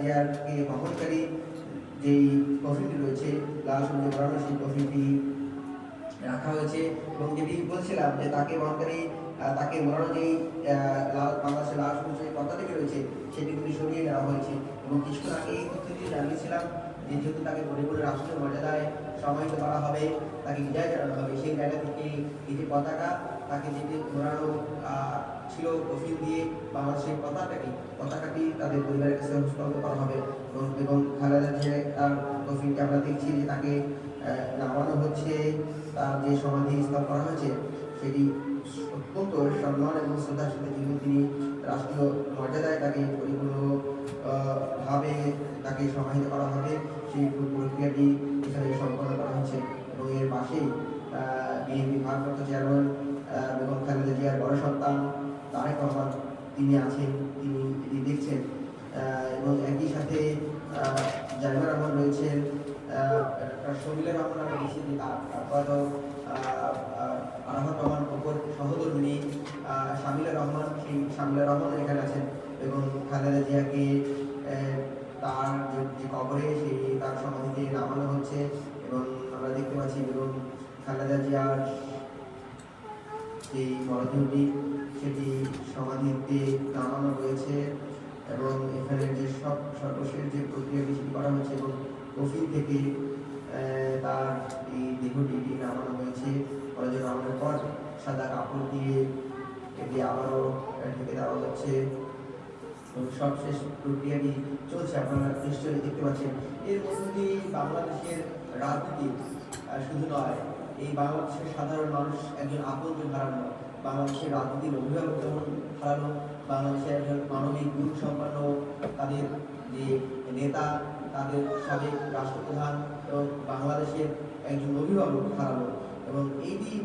জিয়ারকে বহনকারী যেই কফিনটি রয়েছে লাল সবুজে মোড়ানো সেই কফিনটি রাখা হয়েছে এবং যেটি বলছিলাম যে তাকে বহনকারী তাকে মোড়ানো যেই বাংলাদেশের লাল সবুজ যে পতাকাটি রয়েছে সেটি কিন্তু সরিয়ে নেওয়া হয়েছে এবং কিছুক্ষণ আগে এই তথ্যটি জানিয়েছিলাম যে যেহেতু তাকে পরিপূর্ণ রাষ্ট্রীয় মর্যাদায় সমাহিত করা হবে, তাকে বিদায় জানানো হবে, সেই জায়গা থেকে এই যে পতাকা তাকে যেটি মোড়ানো ছিল কফিন দিয়ে বাংলাদেশের পতাকাটি তাদের পরিবারের কাছে হস্তান্তর করা হবে এবং খালেদা জিয়া তার কফিনকে আমরা দেখছি যে তাকে নামানো হচ্ছে, তার যে সমাধি স্থল করা হয়েছে সেটি অত্যন্ত সম্মান এবং শ্রদ্ধার সাথে যেহেতু তিনি রাষ্ট্রীয় মর্যাদায় তাকে পরিপূর্ণ ভাবে তাকে সমাহিত করা হবে সেই প্রক্রিয়াটি এখানে সম্পন্ন করা হচ্ছে এবং এর পাশেই বিএনপি ভারপ্রাপ্ত চেয়ারম্যান বেগম খালেদা জিয়ার বড় সন্তান তারেক রহমান তিনি আছেন, তিনি এটি দেখছেন এবং একই সাথে জাইমা রহমান রয়েছেন, শমিলা রহমান আমরা দেখছি যে আরাফাত রহমান অপর সহধর্মিনী শামিলা রহমান, সেই শামিলা রহমান এখানে আছেন এবং খালেদা জিয়াকে তার যে কবরে সেই তার সমাধিতে নামানো হচ্ছে এবং আমরা দেখতে পাচ্ছি এবং খালেদা জিয়ার যে মরদেহটি সেটি সমাধিতে নামানো রয়েছে এবং এখানে যে সর্বশেষ যে প্রক্রিয়াটি সেটি করা হয়েছে এবং কফিন থেকে তার এই দেহটি নামানো হয়েছে। কলেজে নামানোর পর সাদা কাপড় দিয়ে এটি আবারও ঢেকে দেওয়া হচ্ছে এবং সবশেষ প্রক্রিয়াটি চলছে, আপনারা নিশ্চয়ই দেখতে পাচ্ছেন। এর মধ্যে দিয়ে বাংলাদেশের রাজনীতি শুধু নয়, এই বাংলাদেশের সাধারণ মানুষ একজন আপনজন হারানো, বাংলাদেশের রাজনীতির অভিভাবক যেমন হারানো, বাংলাদেশের একজন মানবিক গুণ সম্পন্ন তাদের যে নেতা, তাদের সাবেক রাষ্ট্রপ্রধান এবং বাংলাদেশের একজন অভিভাবক হারানো এবং এই